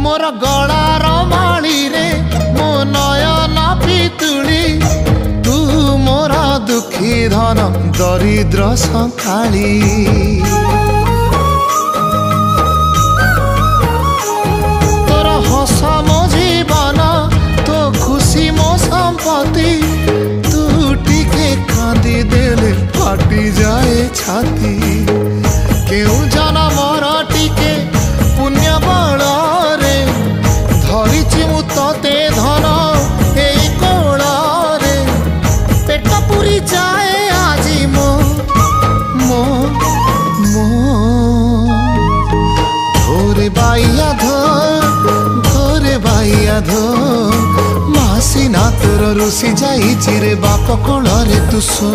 मोर गलार माली रे मो नयन पितुली तू मोर दुखी धन दरिद्र संकाली तोर हस मो जीवन तो खुशी मो संपत्ति तू टिके कांदी देले फाटी जाए छाती केउ जनमर टिके पुण्य बल रे धरिछि मु तते धन एई कोल रे पेट पुरी जाए आजी मो मो मो धोरे बाइया धो मासी ना तोर रुसी जाई चिरे बाप कोल रे तू सो।